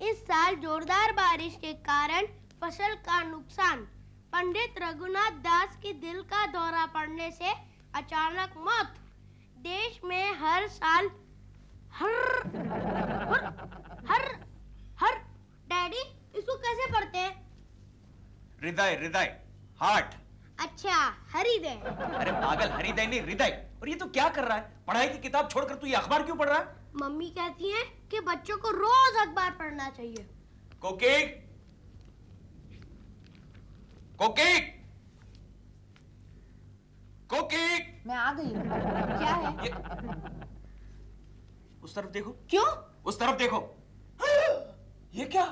इस साल जोरदार बारिश के कारण फसल का नुकसान। पंडित रघुनाथ दास की दिल का दौरा पड़ने से अचानक मौत। देश में हर साल हर डैडी इसको कैसे पढ़ते हैं? हृदय हृदय हार्ट। अच्छा हृदय। अरे पागल, हृदय नहीं हृदय। और ये तो क्या कर रहा है? पढ़ाई की किताब छोड़कर तू ये अखबार क्यों पढ़ रहा है? मम्मी कहती हैं कि बच्चों को रोज अखबार पढ़ना चाहिए। कोकी कोकी कोकी, मैं आ गई हूँ। क्या है? उस तरफ देखो। क्यों? उस तरफ देखो। ये क्या?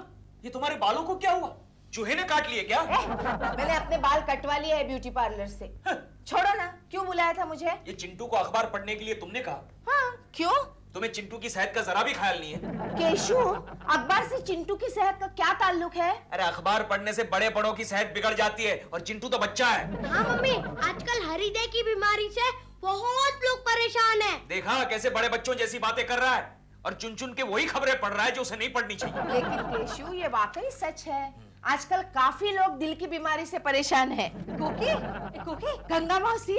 ये तुम्हारे बालों को क्या हुआ? चूहे ने काट लिए क्या? मैंने अपने बाल कटवा लिए है ब्यूटी पार्लर से। छोड़ो ना, क्यों बुलाया था मुझे? ये चिंटू को अखबार पढ़ने के लिए तुमने कहा? हाँ, क्यों? तुम्हें चिंटू की सेहत का जरा भी ख्याल नहीं है? केशु, अखबार से चिंटू की सेहत का क्या ताल्लुक है? अरे अखबार पढ़ने से बड़े बड़ों की सेहत बिगड़ जाती है और चिंटू तो बच्चा है। हाँ मम्मी, आजकल हृदय की बीमारी से बहुत लोग परेशान हैं। देखा कैसे बड़े बच्चों जैसी बातें कर रहा है और चुन चुन के वही खबरें पढ़ रहा है जो उसे नहीं पढ़नी चाहिए। लेकिन केशु, ये वाकई सच है। आजकल काफी लोग दिल की बीमारी से परेशान हैं। कोकी, गंगा मौसी,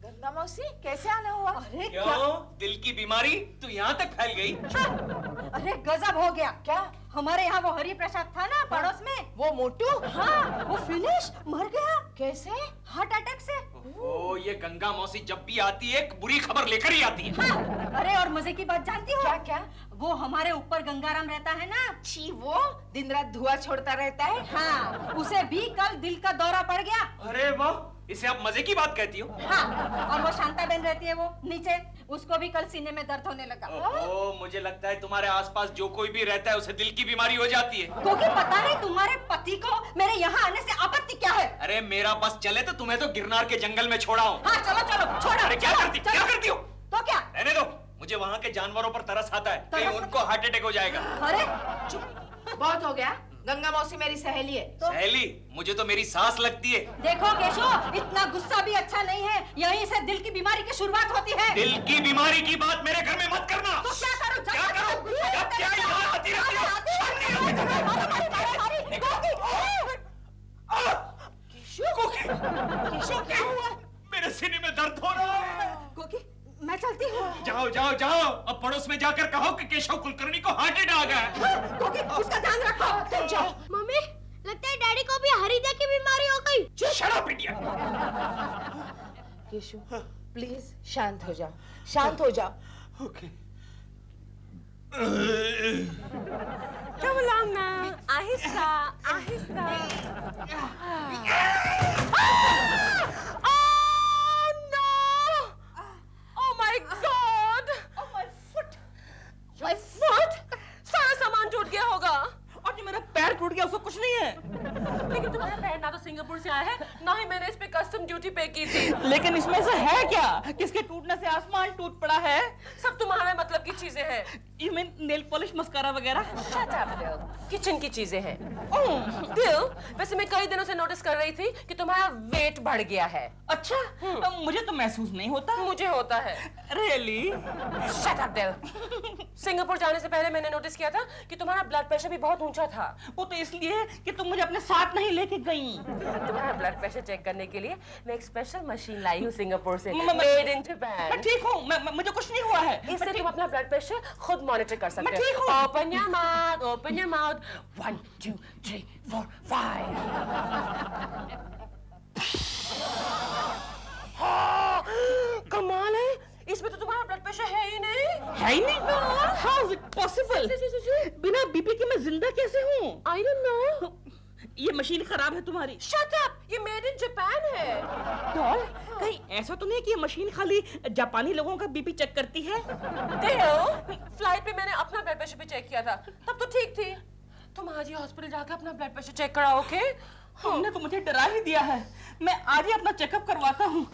गंगा मौसी, कैसे आना हुआ? अरे क्यों? दिल की बीमारी तो यहाँ तक फैल गई? अरे गजब हो गया। क्या? हमारे यहाँ वो हरि प्रसाद था ना पड़ोस में, वो मोटू? हाँ, वो फिनिश मर गया। कैसे? हार्ट अटैक से। ओ, ये गंगा मौसी जब भी आती है एक बुरी खबर लेकर ही आती है। हाँ, अरे और मजे की बात जानती हो? क्या क्या? वो हमारे ऊपर गंगाराम रहता है ना, छी, वो दिन रात धुआं छोड़ता रहता है। हाँ, उसे भी कल दिल का दौरा पड़ गया। अरे वाह, इसे आप मजे की बात कहती हो? हाँ, और वो शांता बहन रहती है वो नीचे, उसको भी कल सीने में दर्द होने लगा। ओह, मुझे लगता है तुम्हारे आसपास जो कोई भी रहता है उसे दिल की बीमारी हो जाती है। क्योंकि पता नहीं तुम्हारे पति को मेरे यहाँ आने से आपत्ति क्या है? अरे मेरा बस चले तो तुम्हें तो गिरनार के जंगल में छोड़ा हूँ। हाँ चलो चलो, छोड़ो। अरे क्या करती हो? तो क्या? रहने दो, मुझे वहाँ के जानवरों पर तरस आता है, कहीं उनको हार्ट अटैक हो जाएगा। अरे चुप, बहुत हो गया। गंगा मौसी मेरी सहेली है। सहेली? मुझे तो मेरी सास लगती है। देखो केशव, इतना गुस्सा भी अच्छा नहीं है। यहीं से दिल की बीमारी की शुरुआत होती है। दिल की बीमारी की बात मेरे घर में मत करना। तो क्या करूं? क्या करूं? क्या यहाँ आती रहती हो? केशु, क्या हुआ? मेरे सीने में दर्द हो रहा है। कोकी, मैं चलती हूँ। जाओ जाओ जाओ, अब पड़ोस में जाकर कहो कि केशव कुलकर्णी को हार्ट अटैक आ गया। कोकी, उसका ध्यान रखो। तुम जाओ। मम्मी, लगता है डैडी को भी हृदय की बीमारी हो गई। Shut up idiot. Keshu, please शांत हो जाओ, शांत हो जाओ। Okay. Come along now. Aahista Aahista. Oh no! Oh my God! Oh, my foot! My foot! सारा सामान टूट गया होगा। और जो मेरा पैर टूट गया उसको कुछ नहीं है। लेकिन तुम्हारा पैर ना तो सिंगापुर से आया है, ना ही मैंने इस पे कस्टम ड्यूटी पे की थी। लेकिन इसमें से है क्या? किसके टूटने से आसमान टूट पड़ा है? सब तुम्हारे मतलब की चीजें हैं। You mean nail polish, mascara वगैरह? Shut up, Bill. किचन की चीजें हैं। Bill, वैसे मैं कई दिनों से नोटिस कर रही थी कि तुम्हारा वेट बढ़ गया है। अच्छा, मुझे तो महसूस नहीं होता। मुझे होता है। Really? Shut up, Bill. Singapore जाने से पहले मैंने नोटिस किया था कि तुम्हारा ब्लड प्रेशर भी बहुत ऊंचा था। वो तो इसलिए कि तुम मुझे अपने साथ नहीं लेके गई। तुम्हारा ब्लड प्रेशर चेक करने के लिए मैं एक स्पेशल मशीन लाई हूँ सिंगापुर से, मैं मेड इन जापान। मैं ठीक हूँ, मुझे कुछ नहीं हुआ है। इससे तुम अपना ब्लड प्रेशर खुद मॉनिटर कर सकते मैं ठीक हूँ। Open your mouth, open your mouth. 1, 2, 3, 4, 5. कमाल है, इसमें तो तुम्हारा ब्लड प्रेशर है ही नहीं। है ही नहीं? How is it possible? बिना बीपी के मैं जिंदा कैसे हूँ? I don't know. ये मशीन खराब है तुम्हारी। Shut up, ये मेड इन जापान है। डॉल, कहीं ऐसा तो नहीं कि ये मशीन खाली जापानी लोगों का बीपी चेक करती है? फ्लाइट पे मैंने अपना ब्लड प्रेशर भी चेक किया था, तब तो ठीक थी। तुम आज ही हॉस्पिटल जाकर अपना ब्लड प्रेशर चेक कराओ, ओके? तुमने तो मुझे डरा ही दिया है। मैं आज ही अपना चेकअप करवाता हूँ।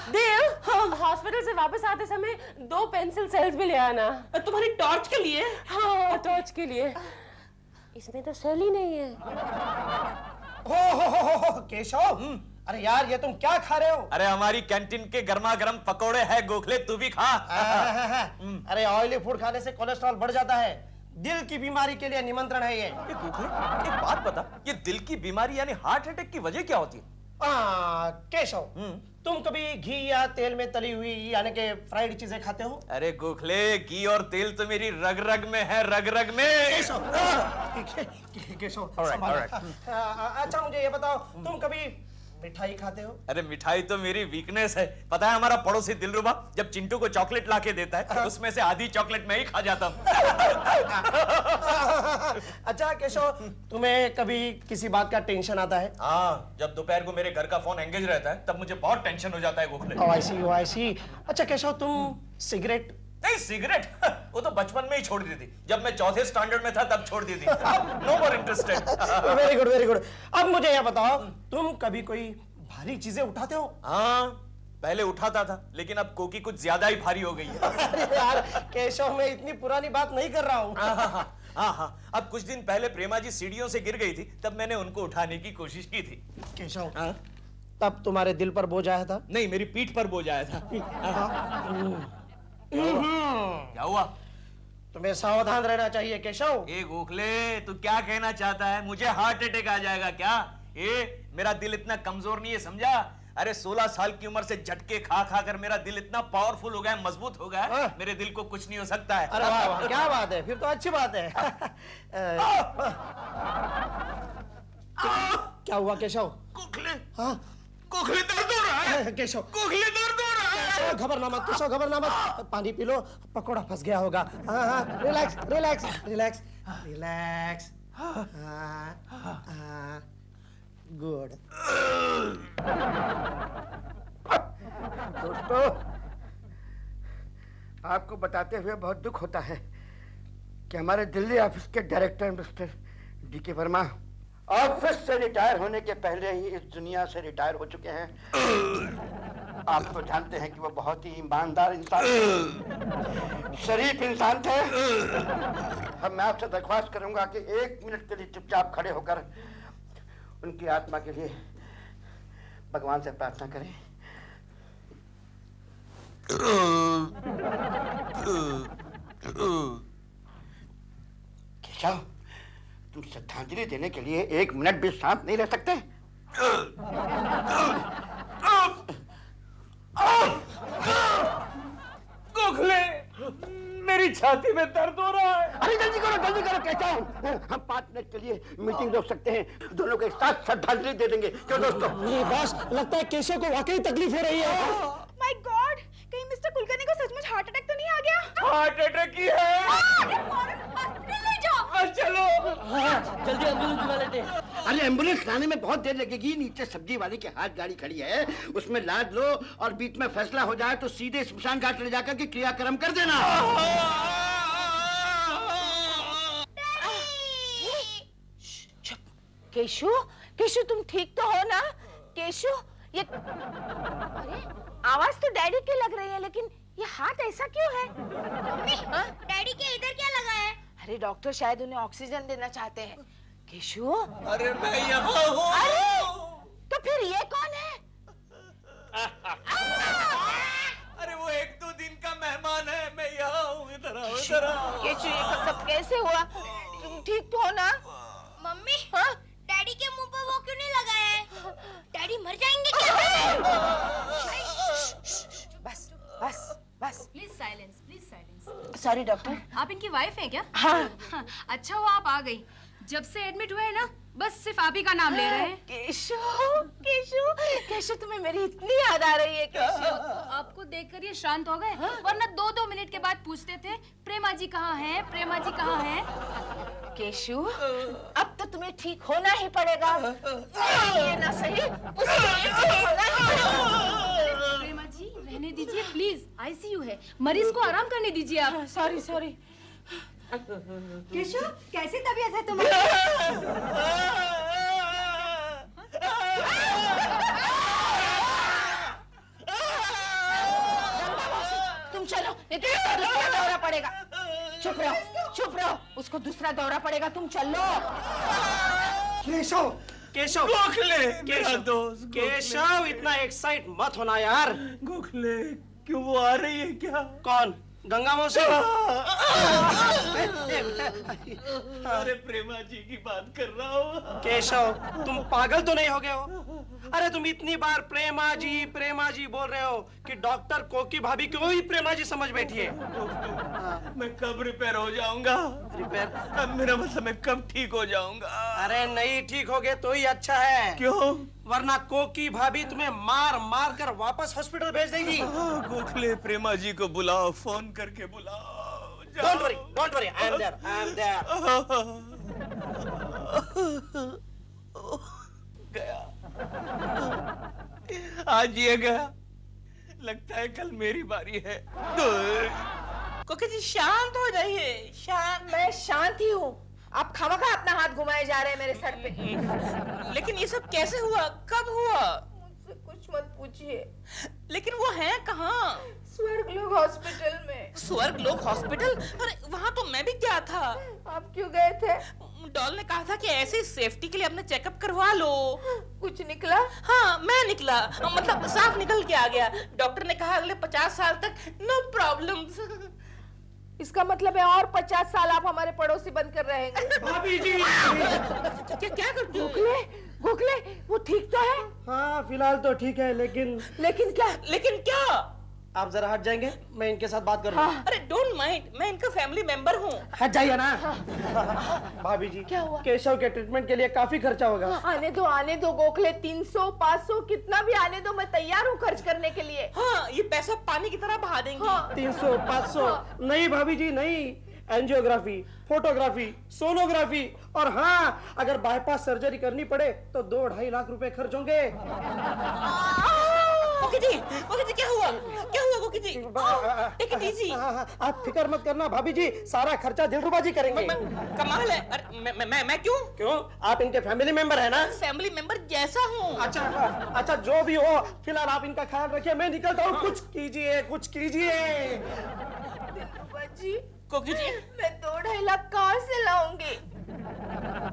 देव, हॉस्पिटल से वापस आते समय 2 पेंसिल सेल्स भी ले आना। तुम्हारी टॉर्च के लिए? हाँ, टॉर्च के लिए। इसमें तो सेल ही नहीं है। हो केशव, अरे यार ये तुम क्या खा रहे हो? अरे हमारी कैंटीन के गर्मा गर्म पकोड़े हैं गोखले, तू भी खा। अरे ऑयली फूड खाने से कोलेस्ट्रॉल बढ़ जाता है, दिल की बीमारी के लिए निमंत्रण है ये। गोखले एक बात बता, ये दिल की बीमारी यानी हार्ट अटैक की वजह क्या होती है? केशव, तुम कभी घी या तेल में तली हुई यानी कि फ्राइड चीजें खाते हो? अरे गोखले, घी और तेल तो मेरी रग रग में है, रग रग में। Keshav Alright, alright. अच्छा मुझे ये बताओ, तुम कभी मिठाई खाते हो? अरे मिठाई तो मेरी वीकनेस है। पता है हमारा पड़ोसी दिलरुबा जब चिंटू को चॉकलेट लाके देता है उसमें से आधी चॉकलेट मैं ही खा जाता हूँ। अच्छा केशव, तुम्हें कभी किसी बात का टेंशन आता है? हाँ, जब दोपहर को मेरे घर का फोन एंगेज रहता है तब मुझे बहुत टेंशन हो जाता है गोखले। Oh, I see. अच्छा केशव, तुम सिगरेट? नहीं, सिगरेट वो तो बचपन में ही छोड़ दी थी, जब मैं चौथे स्टैंडर्ड में था तब छोड़ दी थी। No more interested. Very good very good. अब मुझे ये बताओ, तुम कभी कोई भारी चीजें उठाते हो? हाँ, पहले उठाता था लेकिन अब कोकी कुछ ज्यादा ही भारी हो गई है। अरे यार केशव, मैं इतनी पुरानी बात नहीं कर रहा हूँ। हाँ, अब कुछ दिन पहले प्रेमा जी सीढ़ियों से गिर गई थी, तब मैंने उनको उठाने की कोशिश की थी। केशव, तब तुम्हारे दिल पर बोझ आया था? नहीं, मेरी पीठ पर बोझ आया था। क्या हुआ? तुम्हें सावधान रहना चाहिए केशव। ए गोखले, तू क्या कहना चाहता है? मुझे हार्ट अटैक आ जाएगा क्या? मेरा दिल इतना कमजोर नहीं है, समझा? अरे 16 साल की उम्र से झटके खा खा कर मेरा दिल इतना पावरफुल हो गया है, मजबूत हो गया है, मेरे दिल को कुछ नहीं हो सकता है। अरे वाह वाह, क्या बात है, फिर तो अच्छी बात है। क्या हुआ केशव? गोखले, हाँ गोखले दर्द हो रहा है। केशव, गोखले दर्द हो रहा है। घबरना मत केशव, घबरना मत, पानी पी लो, पकोड़ा फंस गया होगा। हाँ, relax relax relax relax. Good. दोस्तों, आपको बताते हुए बहुत दुख होता है कि हमारे दिल्ली ऑफिस के director mister DK Verma office से रिटायर होने के पहले ही इस दुनिया से रिटायर हो चुके हैं। आप तो जानते हैं कि वो बहुत ही ईमानदार इंसान थे, शरीफ इंसान थे। अब मैं आपसे दरख्वास्त करूंगा कि 1 मिनट के लिए चुपचाप खड़े होकर उनकी आत्मा के लिए भगवान से प्रार्थना करें। केशव, तुम श्रद्धांजलि देने के लिए 1 मिनट भी शांत नहीं रह सकते? गोखले, मेरी छाती में दर्द हो रहा है। अरे जल्दी करो केशव, हम 5 मिनट के लिए मीटिंग रोक सकते हैं, दोनों के साथ श्रद्धांजलि दे देंगे। क्यों दोस्तों? नहीं बॉस, लगता है केशव को वाकई तकलीफ हो रही है। माय गॉड, कहीं मिस्टर कुलकर्णी को सचमुच हार्ट अटैक तो नहीं आ गया? हार्ट अटैक ही है। हॉस्पिटल ले जाओ। चलो। जल्दी एम्बुलेंस बुला लेते हैं। अरे एम्बुलेंस लाने में बहुत देर लगेगी, नीचे सब्जी वाले के हाथ गाड़ी खड़ी है, उसमें लाद लो और बीच में फैसला हो जाए तो सीधे स्मशान घाट ले जाकर के क्रियाक्रम कर देना। केशु, केशु तुम ठीक तो हो ना? केशु, ये अरे आवाज तो डैडी की लग रही है, लेकिन ये हाथ ऐसा क्यों है? मम्मी, डैडी के इधर क्या लगा है? अरे डॉक्टर शायद उन्हें ऑक्सीजन देना चाहते हैं। केशु, अरे मैं यहाँ हूँ। अरे तो फिर ये कौन है? अरे वो 1-2 दिन का मेहमान है, मैं यहाँ हूँ, इधर आओ, इधर आओ। केशु, ये सब कैसे हुआ? तुम ठीक तो हो ना? मम्मी, हाँ? डैडी के मुंह पर वो क्यों नहीं लगाया है? डैडी मर जाएंगे क्या? बस बस बस। Please silence. Sorry doctor. आप इनकी वाइफ हैं क्या? हाँ। अच्छा हुआ आप आ गई। जब से एडमिट हुए हैं ना, बस सिर्फ आप ही का नाम ले रहे हैं। केशु, केशु, केशु, तुम्हें मेरी इतनी याद आ रही है केशु। आपको देखकर ये शांत हो गए, वरना 2-2 मिनट के बाद पूछते थे प्रेमा जी कहाँ हैं, प्रेमा जी कहाँ हैं। केशु, अब तो तुम्हें ठीक होना ही पड़ेगा। ये ना सही, उसे ठीक होना ही पड़ेगा। प्रेमा जी रहने दीजिए प्लीज, आईसीयू है, मरीज को आराम करने दीजिए आप। सॉरी। केशु, कैसी तबीयत है तुम्हारी? तुम चलो, नहीं तो उसको दूसरा दौरा पड़ेगा। चुप रहो, उसको दूसरा दौरा पड़ेगा, तुम चलो। केशव, केशव गोखले मेरा दोस्त केशव इतना एक्साइट मत होना यार। गोखले क्यों वो आ रही है क्या? कौन? गंगा मौसी? अरे प्रेमा जी की बात कर रहा हूँ। केशव तुम पागल तो नहीं हो गए हो? अरे तुम इतनी बार प्रेमा जी बोल रहे हो कि डॉक्टर कोकी भाभी को ही प्रेमा जी समझ बैठी है। मैं कब रिपेयर हो जाऊंगा? रिपेयर? अब मेरा मतलब मैं कब ठीक हो जाऊंगा? अरे नहीं ठीक हो गए तो ही अच्छा है। क्यों? वरना कोकी भाभी तुम्हें मार मार कर वापस हॉस्पिटल भेज देगी। गोखले प्रेमा जी को बुलाओ, फोन करके बुलाओ। Don't worry, I am there. गया, आज ये गया, लगता है कल मेरी बारी है। कोकी जी शांत हो जाइए, शांत। मैं शांत ही हूँ, आप खामखा अपना हाथ घुमाए जा रहे हैं मेरे सर पे। लेकिन ये सब कैसे हुआ, कब हुआ? मुझसे कुछ मत पूछिए। लेकिन वो है कहाँ? स्वर्गलोक हॉस्पिटल में। स्वर्गलोक हॉस्पिटल? अरे वहाँ तो मैं भी गया था। आप क्यों गए थे? डॉल ने कहा था कि ऐसे सेफ्टी के लिए अपना चेकअप करवा लो। कुछ निकला? हाँ मैं निकला, मतलब साफ निकल के आ गया। डॉक्टर ने कहा अगले 50 साल तक नो प्रॉब्लम्स। इसका मतलब है और 50 साल आप हमारे पड़ोसी बनकर रहेंगे। भाभी जी क्या करते हो? गोखले वो ठीक तो है? हाँ फिलहाल तो ठीक है, लेकिन क्या? आप जरा हट जाएंगे, मैं इनके साथ बात कर रहा हूँ। अरे डोंट माइंड, मैं इनका फैमिली मेंबर हूँ। हट जाइए ना। भाभी जी क्या हुआ? केशव के ट्रीटमेंट के लिए काफी खर्चा होगा। आने दो गोखले, 300 500 कितना भी आने दो, मैं तैयार हूँ खर्च करने के लिए। हाँ ये पैसा पानी की तरह बहा देंगे। 300 500 नहीं भाभी जी नहीं, एंजियोग्राफी, फोटोग्राफी, सोनोग्राफी और हाँ अगर बाईपास सर्जरी करनी पड़े तो 2-2.5 लाख रुपए खर्च होंगे। कोकी जी क्या हुआ कोकी जी? Take it easy. आप फिक्र मत करना भाभी जी, सारा खर्चा दिलरुबा जी करेंगे। कमाल है। अरे मैं क्यों? आप इनके फैमिली मेंबर है ना? फैमिली मेंबर जैसा हूँ। अच्छा जो भी हो, फिलहाल आप इनका ख्याल रखिए, मैं निकलता हूँ। कुछ कीजिए जी। कोकी जी मैं 2-2.5 लाख कहाँ से लाऊंगी?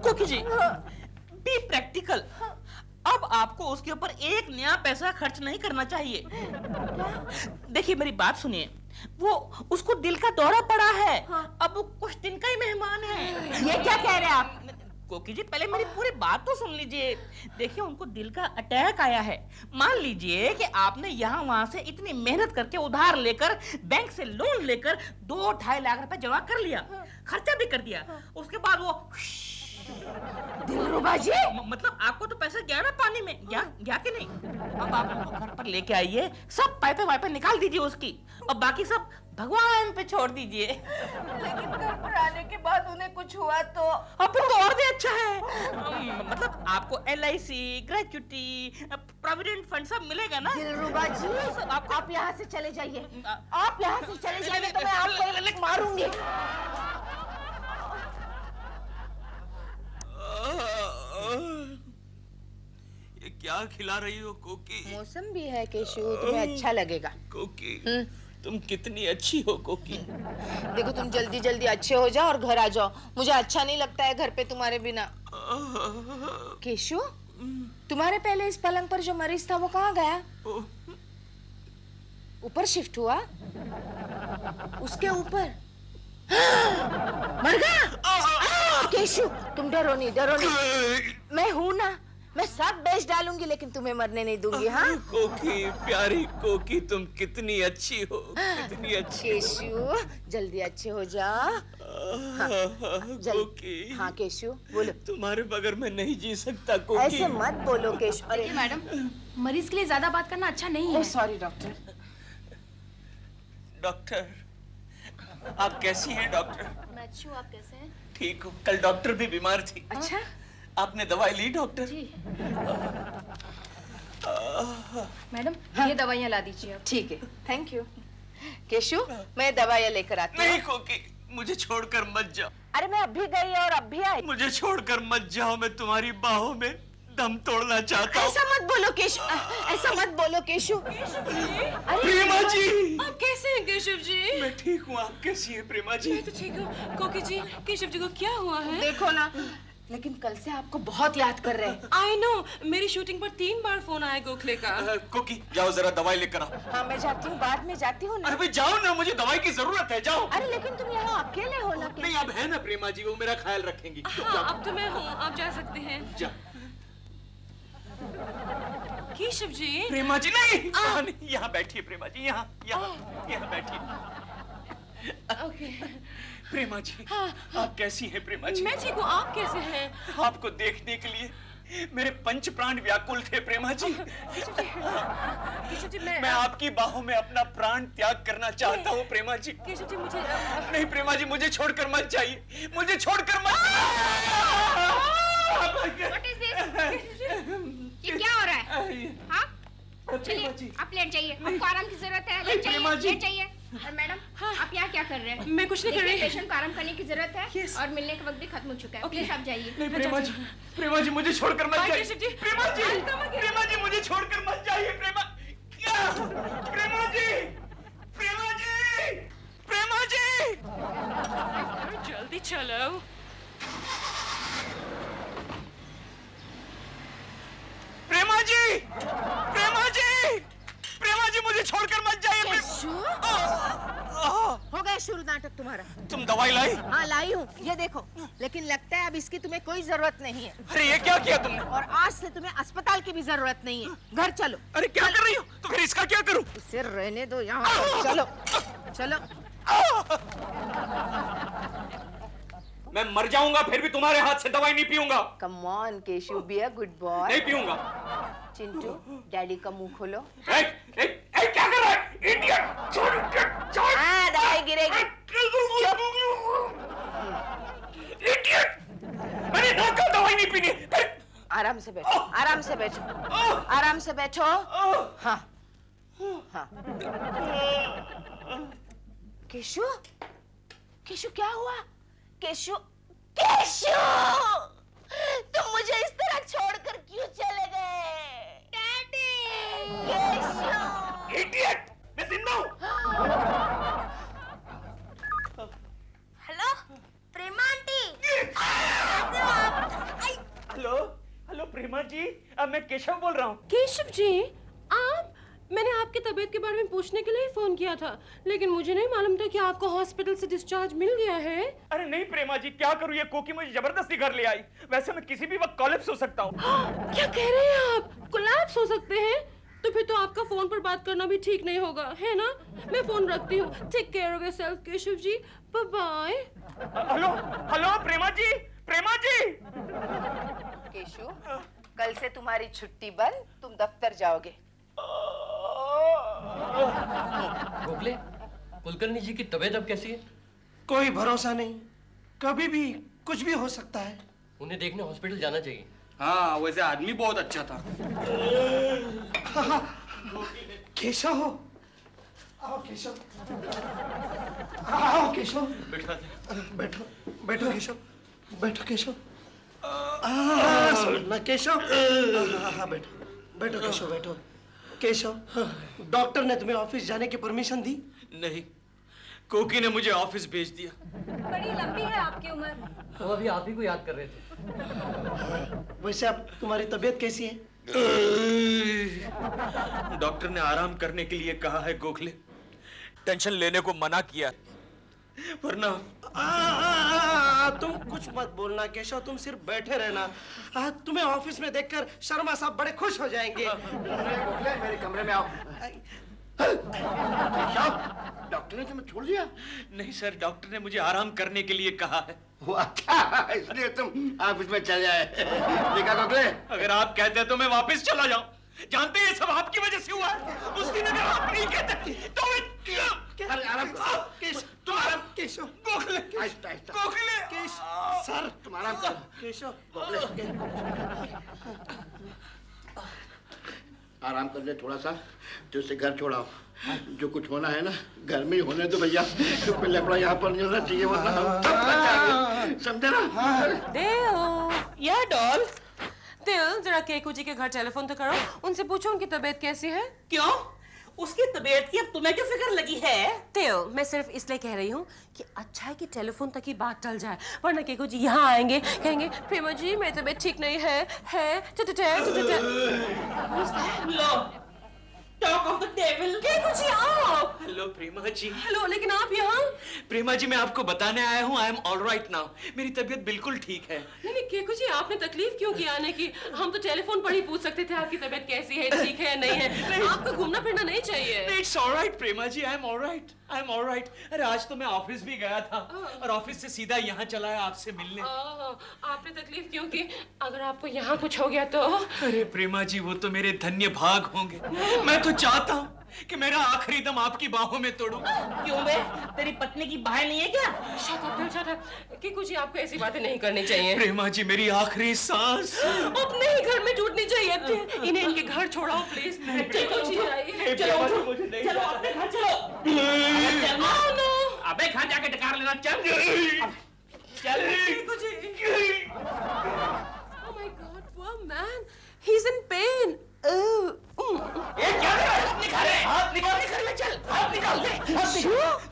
कोकी जी बी प्रैक्टिकल। अब आपको उसके ऊपर एक नया पैसा खर्च नहीं करना चाहिए। देखिए मेरी बात सुनिए, वो उसको दिल का दौरा पड़ा है। अब वो कुछ दिन का ही मेहमान है। ये क्या कह रहे हैं आप? कोकी जी पहले मेरी पूरी बात तो सुन लीजिए। देखिए उनको दिल का अटैक आया है। मान लीजिए कि आपने यहाँ वहां से इतनी मेहनत करके उधार लेकर, बैंक से लोन लेकर 2-2.5 लाख रुपए जमा कर लिया, खर्चा भी कर दिया। उसके बाद वो दिलरुबा जी, मतलब आपको तो पैसा गया ना पानी में, गया कि नहीं? अब आप उनको घर पर लेके आइए, सब पाइपे वाइपे निकाल दीजिए उसकी, और बाकी सब भगवान पे छोड़ दीजिए। लेकिन घर पर आने के बाद उन्हें कुछ हुआ तो? अब तो और भी अच्छा है। मतलब आपको LIC, ग्रेच्युटी, प्रोविडेंट फंड सब मिलेगा ना? दिलरुबा जी आप यहाँ से चले जाइए, आप यहाँ से चले जाइए तो मैं आपको मारूंगी। ये क्या खिला रही हो कोकी? मौसम भी है केशु, तुम्हें अच्छा लगेगा। कोकी तुम कितनी अच्छी हो कोकी। देखो तुम जल्दी जल्दी अच्छे हो जाओ और घर आ जाओ, मुझे अच्छा नहीं लगता है घर पे तुम्हारे बिना। केशु तुम्हारे पहले इस पलंग पर जो मरीज था वो कहाँ गया? ऊपर शिफ्ट हुआ? उसके ऊपर मर गया? केशु तुम डरो नहीं, मैं हूं ना, मैं सब बेच डालूंगी लेकिन तुम्हें मरने नहीं दूंगी। हाँ कोकी प्यारी कोकी, तुम कितनी अच्छी हो, कितनी अच्छी। केशु जल्दी अच्छे हो जा। कोकी हाँ केशु बोलो। तुम्हारे बगैर मैं नहीं जी सकता कोकी। ऐसे मत बोलो केशु। अरे मैडम मरीज के लिए ज्यादा बात करना अच्छा नहीं है। Sorry doctor. डॉक्टर आप कैसी हैं डॉक्टर? मैं अच्छी हूँ, आप कैसे हैं? ठीक हूँ। कल डॉक्टर भी बीमार थी। अच्छा आपने दवाई ली डॉक्टर? जी मैडम ये दवाइयाँ ला दीजिए आप। ठीक है थैंक यू। केशु मैं दवाइयाँ लेकर आती हूँ। नहीं कोकी मुझे छोड़कर मत जाओ। अरे मैं अभी गई और अब भी आई। मुझे छोड़कर मत जाओ, मैं तुम्हारी बाहों में दम तोड़ना चाहता हूँ। ऐसा मत बोलो केशु, ऐसा मत बोलो केशु। प्रेमा जी आप कैसे हैं केशव जी? मैं ठीक हूँ, आप कैसी हैं प्रेमा जी? मैं तो ठीक हूँ। कोकी जी केशव जी को क्या हुआ है? देखो ना लेकिन कल से आपको बहुत याद कर रहे हैं। आई नो, मेरी शूटिंग पर 3 बार फोन आया गोखले का। कोकी जाओ जरा दवाई लेकर आओ। हाँ मैं जाती हूँ, बाद में जाती हूँ ना। अरे भाई जाओ ना, मुझे दवाई की जरूरत है, जाओ। अरे लेकिन तुम यहाँ अकेले हो ना। नहीं अब है ना प्रेमा जी, वो मेरा ख्याल रखेंगी। हाँ अब तो मैं हूँ, आप जा सकते हैं। जा। केशव जी। प्रेमा जी नहीं, यहाँ बैठिए प्रेमा जी, यहाँ बैठिए। ओके। प्रेमा जी आप कैसी हैं प्रेमा जी? मैं ठीक हूँ, आप कैसे हैं? आपको देखने के लिए मेरे पंच प्राण व्याकुल थे प्रेमा जी। केशव जी मैं आपकी बाहों में अपना प्राण त्याग करना चाहता हूँ प्रेमा जी। केशव जी मुझे नहीं प्रेमा जी, मुझे छोड़कर मत जाइए, मुझे छोड़कर मत। What is this? ये क्या हो रहा है? हाँ? चलिए आप लेट जाइए, आपको आराम की जरूरत है, लेट जाइए। और मैडम आप यहाँ क्या कर रहे हैं? मैं कुछ नहीं कर रही। पेशेंट को आराम करने की जरूरत है और मिलने का वक्त भी खत्म हो चुका है। प्लीज आप जाइए। नहीं प्रेमा जी मुझे छोड़कर मत जाइए। प्रेमा जी मुझे छोड़कर मत जाइए। प्रेमा जी जल्दी चलो। प्रेमा जी मुझे छोड़कर मत जाइए। हो गया शुरू नाटक तुम्हारा। तुम दवाई लाई? हाँ लाई हूँ, ये देखो। लेकिन लगता है अब इसकी तुम्हें कोई जरूरत नहीं है। अरे ये क्या किया तुमने? और आज से तुम्हें अस्पताल की भी जरूरत नहीं है। घर चलो। अरे क्या कर रही हो? तो फिर इसका क्या करूं? इसे रहने दो यहाँ। चलो चलो। मैं मर जाऊंगा फिर भी तुम्हारे हाथ से दवाई नहीं पीऊंगा। Come on Keshav, be a good boy. नहीं पीऊंगा। चिंटू डैडी का मुंह खोलो। क्या कर रहा है? इडियट! छोड़। हाँ दवाई गिरेगी। इडियट! मैंने ना कहा दवाई नहीं पीनी। आराम से बैठो, आराम से बैठो, आराम से बैठो। हाँ हाँ। केशु, केशु क्या हुआ? केशु, केशु, तुम मुझे इस तरह छोड़कर क्यों चले गए? डैडी! केशु! इडियट! मैं जिंदा हूँ। हेलो प्रेमा आंटी। हेलो प्रेमा जी, अब मैं केशव बोल रहा हूँ। केशव जी आप, मैंने आपकी तबीयत के बारे में पूछने के लिए ही फोन किया था, लेकिन मुझे नहीं मालूम था कि आपको हॉस्पिटल से डिस्चार्ज मिल गया है। अरे नहीं प्रेमा जी, क्या करूँ, ये कोकी मुझे जबरदस्ती घर ले आई। वैसे मैं किसी भी वक्त कोलैप्स हो सकता हूँ। क्या कह रहे हैं आप? कोलैप्स हो सकते हैं? तो फिर तो आपका फोन पर बात करना भी ठीक नहीं होगा, है ना? मैं फोन रखती हूँ। Take care of yourself Keshav ji, bye bye. Hello Prema ji, Prema ji. Keshu, कल से तुम्हारी छुट्टी बंद, तुम दफ्तर जाओगे। गोखले, कुलकर्णी जी की तबीयत अब कैसी है? कोई भरोसा नहीं, कभी भी कुछ भी हो सकता है। उन्हें देखने हॉस्पिटल जाना चाहिए। हाँ वैसे आदमी बहुत अच्छा था। केशव, आओ केशव, आओ केशव। बैठो बैठो केशव, बैठो केशव। ना केशव, हाँ बैठो केशव, बैठो। केशव, डॉक्टर ने तुम्हें ऑफिस जाने की परमिशन दी? नहीं, कोकी ने मुझे ऑफिस भेज दिया। बड़ी लंबी है आपकी उम्र। वो अभी आप ही को याद कर रहे थे। वैसे अब तुम्हारी तबीयत कैसी है? डॉक्टर ने आराम करने के लिए कहा है गोखले, टेंशन लेने को मना किया, वरना तुम कुछ मत बोलना केशव, तुम सिर्फ बैठे रहना। तुम्हें ऑफिस में देखकर शर्मा साहब बड़े खुश हो जाएंगे। मेरे कमरे में आओ। डॉक्टर ने तुम्हें छोड़ दिया? नहीं सर, डॉक्टर ने मुझे आराम करने के लिए कहा है। वो अच्छा, इसलिए तुम ऑफिस में चले आए। देखा गोखले, अगर आप कहते तो मैं वापस चला जाऊं। जानते हैं सब आपकी वजह से हुआ है। उस दिन अगर आप नहीं कहते तो अरे आराम करो। केशव, गोखले, आहिस्ता आहिस्ता। गोखले, सर तुम आराम करो। केशव, आराम कर ले थोड़ा सा, तो उसे घर छोड़ाओ। जो कुछ होना है ना घर में ही होने दो भैया। तो कोई लफड़ा यहाँ पर नहीं होना चाहिए, वरना समझे ना? दिल, या डॉल, दिल जरा केकू जी के घर टेलीफोन तो करो, उनसे पूछो उनकी तबीयत कैसी है। क्यों? उसकी तबीयत की अब तुम्हें क्यों फिक्र लगी है? तेओ, मैं सिर्फ इसलिए कह रही हूँ कि अच्छा है कि टेलीफोन तक ही बात टल जाए, वरना केको जी यहाँ आएंगे, कहेंगे प्रेमा जी मेरी तबीयत ठीक नहीं है लो, टॉक ऑफ द डेविल। केको जी आओ। हेलो प्रेमा जी। हेलो, लेकिन आप यहाँ? प्रेमा जी मैं आपको बताने आया हूँ, आई एम ऑल राइट नाउ। मेरी तबीयत बिल्कुल ठीक है। नहीं केको जी, आपने तकलीफ क्यों की आने की? हम तो टेलीफोन पर ही पूछ सकते थे आपकी तबीयत कैसी है, ठीक है नहीं है। आपको घूमना फिरना नहीं चाहिए। It's all right Prema ji, I am all right, I am all right. अरे आज तो मैं ऑफिस भी गया था और ऑफिस से सीधा यहाँ चला है आपसे मिलने। आपने तकलीफ क्यों की? अगर आपको यहाँ कुछ हो गया तो? अरे प्रेमा जी वो तो मेरे धन्य भाग होंगे। मैं तो चाहता हूँ कि मेरा आखिरी दम आपकी बाहों में तोड़ूं। क्यों बे? तेरी पत्नी की बाहें नहीं है क्या? Shut up. केको जी आपको ऐसी बातें नहीं करनी चाहिए। प्रेमा जी मेरी आखिरी सांस अपने ही घर में टूटनी चाहिए थी। इन्हें इनके घर छोड़ाओ प्लीज। केको जी आइए। चलो अपने घर चलो। अबे कहाँ जाके डकार लेना, चल चल। केको जी। Oh my God, poor man. He's in pain. ये क्या हाथ निकाल ले, चल हाथ निकाल दे।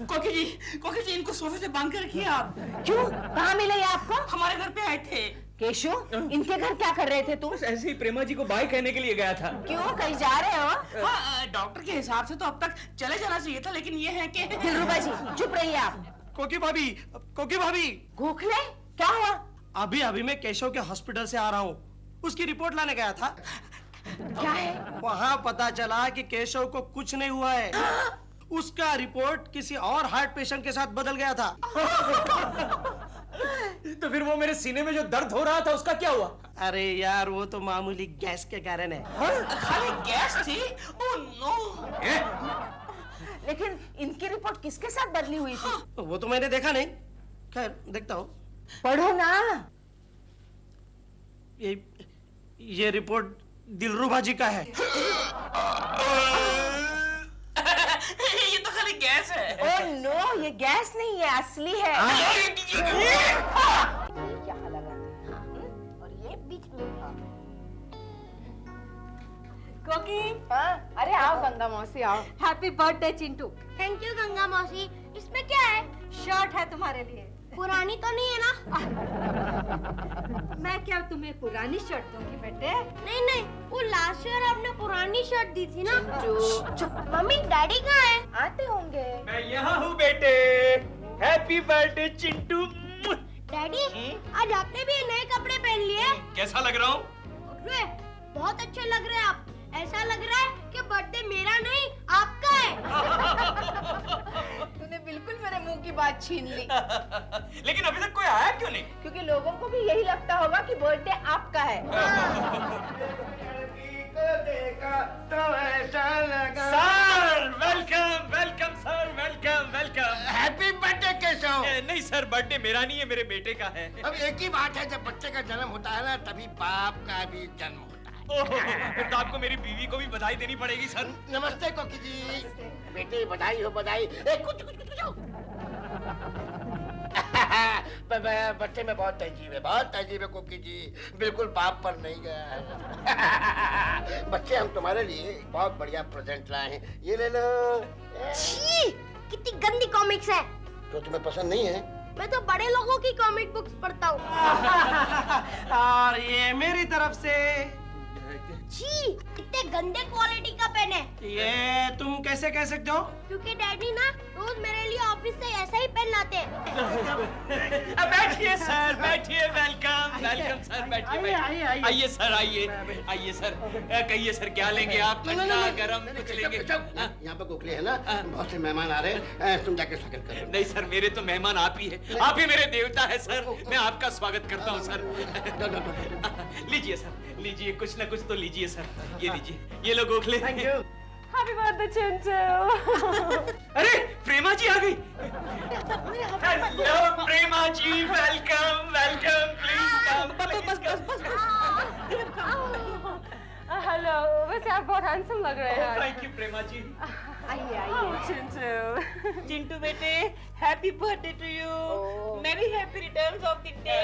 कोकी जी इनको सोफे से बांध के रखिए आप। क्यों? कहाँ मिले ये आपको? हमारे घर पे आए थे। केशु, इनके घर क्या कर रहे थे तुम? ऐसे ही प्रेमा जी को बाय कहने के लिए गया था। क्यों, कहीं जा रहे हो? हाँ, डॉक्टर के हिसाब से तो अब तक चले जाना चाहिए था, लेकिन ये है कि दिलरुबा जी चुप रहिए आप। कोकी भाभी। गोखले, क्या हुआ? अभी मैं केशव के हॉस्पिटल से आ रहा हूँ, उसकी रिपोर्ट लाने गया था। क्या है? वहाँ पता चला कि केशव को कुछ नहीं हुआ है। उसका रिपोर्ट किसी और हार्ट पेशेंट के साथ बदल गया था। तो फिर वो मेरे सीने में जो दर्द हो रहा था उसका क्या हुआ? अरे यार वो तो मामूली गैस के कारण है। खाली गैस थी? Oh no. लेकिन इनकी रिपोर्ट किसके साथ बदली हुई थी? वो तो मैंने देखा नहीं, खैर देखता हूँ। पढ़ो ना। ये रिपोर्ट दिलरुबा जी का है। ये तो खाली गैस है। ओह नो, ये गैस नहीं है, असली है। यहाँ लगाते हैं और ये बीच में। कोकी, हाँ? अरे आओ गंगा मौसी आओ। Happy birthday Chintu. Thank you Ganga मौसी। इसमें क्या है? शर्ट है तुम्हारे लिए। पुरानी तो नहीं है ना? मैं क्या तुम्हें पुरानी शर्ट दूंगी बेटे? नहीं, वो लास्ट ईयर आपने पुरानी शर्ट दी थी ना। मम्मी डैडी कहाँ है? आते होंगे। मैं यहाँ हूँ बेटे। Happy birthday Chintu. डैडी आज आपने भी नए कपड़े पहन लिए। कैसा लग रहा हूँ? बहुत अच्छे लग रहे हैं आप। ऐसा लग रहा है कि बर्थडे मेरा नहीं आपका है। तूने बिल्कुल मेरे मुंह की बात छीन ली। लेकिन अभी तक कोई आया क्यों नहीं? क्योंकि लोगों को भी यही लगता होगा कि बर्थडे आपका है। देखा तो ऐसा लगा। Sir welcome sir, welcome. Happy birthday Keshav. नहीं सर, बर्थडे मेरा नहीं है, मेरे बेटे का है। अब एक ही बात है, जब बच्चे का जन्म होता है ना तभी बाप का भी जन्म होता है। फिर तो आपको मेरी बीवी को भी बधाई देनी पड़ेगी सर। नमस्ते कोकी जी। बेटे बधाई हो बधाई। कुछ बच्चे में बहुत तहजीब है कोकी जी, बिल्कुल बाप पर नहीं गया है। बच्चे हम तुम्हारे लिए बहुत बढ़िया प्रेजेंट लाए हैं, ये ले लो। छी, कितनी गंदी कॉमिक्स है। तो तुम्हें पसंद नहीं है? मैं तो बड़े लोगों की कॉमिक बुक्स पढ़ता हूँ। और ये मेरी तरफ से। छी, कितने गंदे क्वालिटी का पेन है। ये तुम कैसे कह सकते हो? क्योंकि डैडी ना रोज मेरे लिए ऑफिस से ऐसा ही पेन लाते हैं। बैठिए सर, बैठिए। वेलकम सर, बैठिए। आइए सर। कहिए सर क्या लेंगे आप? ठंडा गरम कुछ लेंगे? यहाँ पे गोखले है ना, बहुत से मेहमान आ रहे हैं, तुम जाके स्वागत करो। नहीं सर, मेरे तो मेहमान आप ही है, आप ही मेरे देवता है सर। मैं आपका स्वागत करता हूँ सर। लीजिए सर, लीजिए, कुछ ना कुछ तो लीजिए सर। ये लीजिए, ये लो Gokhale. Thank you. Happy birthday Chintu. अरे प्रेमा जी आ गई। Hello Prema ji, welcome. Please come. Hello, वैसे आप बहुत हैंडसम लग रहे हैं। Thank you Prema ji. आइए आइए। चिंटू। चिंटू बेटे, हैप्पी बर्थडे टू यू। मेरी happy returns of the day.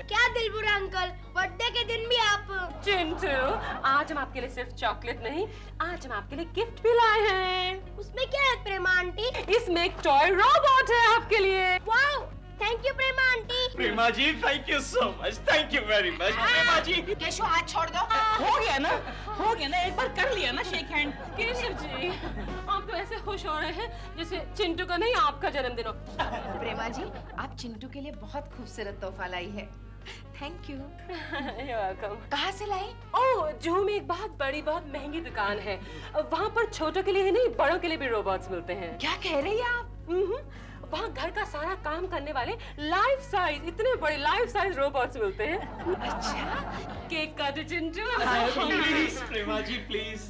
क्या दिलबुरा अंकल, बर्थडे के दिन भी आप। चिंटू, आज हम आपके लिए सिर्फ चॉकलेट नहीं, आज हम आपके लिए गिफ्ट भी लाए हैं। उसमें क्या है प्रेमा आंटी? इसमें एक टॉय रोबोट है आपके लिए। Wow, thank you Prema auntie. Prema ji thank you so much, thank you very much Prema ji. Keshav हाथ छोड़ दो। हो गया ना, हो गया ना, एक बार कर लिया ना शेक हैंड। केशव जी, आप तो ऐसे खुश हो रहे हैं जैसे चिंटू का नहीं आपका जन्मदिन हो। प्रेमा जी, आप चिंटू के लिए बहुत खूबसूरत तोहफा लाई है। Thank you. वेलकम। कहाँ से लाई? ओह, जुहू में एक बहुत बड़ी, बहुत महंगी दुकान है। वहाँ पर छोटों के लिए ही नहीं, बड़ों के लिए भी रोबोट्स मिलते हैं। क्या कह रही है आप? वहाँ घर का सारा काम करने वाले लाइफ साइज, इतने बड़े लाइफ साइज रोबोट्स मिलते हैं। अच्छा, केक काटो चिंटू। Please Prema ji please.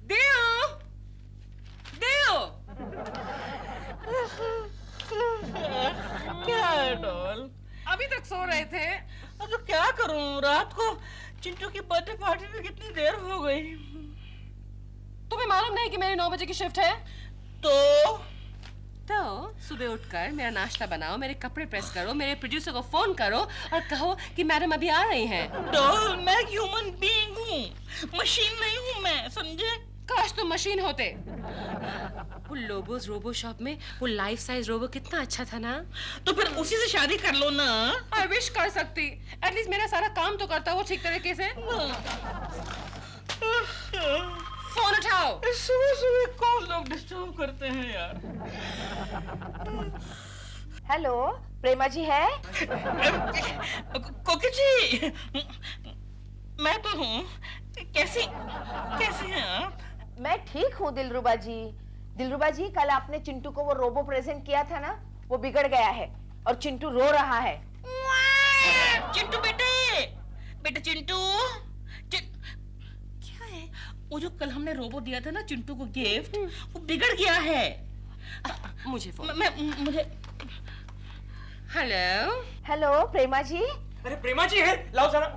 देओ, देओ। क्या है डॉल? अभी तक सो रहे थे। अब तो क्या करूं, रात को चिंटू की बर्थडे पार्टी में कितनी देर हो गई। तुम्हें मालूम नहीं कि मेरी 9 बजे की शिफ्ट है? तो सुबह उठकर मेरा नाश्ता बनाओ, मेरे कपड़े प्रेस करो, मेरे प्रोड्यूसर को फोन करो और कहो कि मैडम अभी आ रही हैं। डॉल, मैं ह्यूमन बीइंग हूँ, मशीन नहीं हूँ मैं, समझे? काश तुम मशीन होते। वो लोबोस रोबो शॉप में वो लाइफ साइज रोबो कितना अच्छा था ना। तो फिर उसी से शादी कर लो ना। आई विश कर सकती, एटलीस्ट मेरा सारा काम तो करता वो ठीक तरीके से। फोन उठाओ। सुबह सुबह कौन लोग डिस्टर्ब करते हैं यार। हेलो, प्रेमा जी है? कोकी जी, मैं तो हूँ। कैसी हैं आप? मैं ठीक हूँ दिलरुबा जी। दिलरुबा जी, कल आपने चिंटू को वो रोबो प्रेजेंट किया था ना, वो बिगड़ गया है और चिंटू रो रहा है। चिंटू बेटे, बेटे चिंटू। क्या है? वो जो कल हमने रोबो दिया था ना चिंटू को गिफ्ट, वो बिगड़ गया है। मुझे फोन। मुझे। हेलो हेलो प्रेमा जी। अरे प्रेमा जी है, लाओ जरा।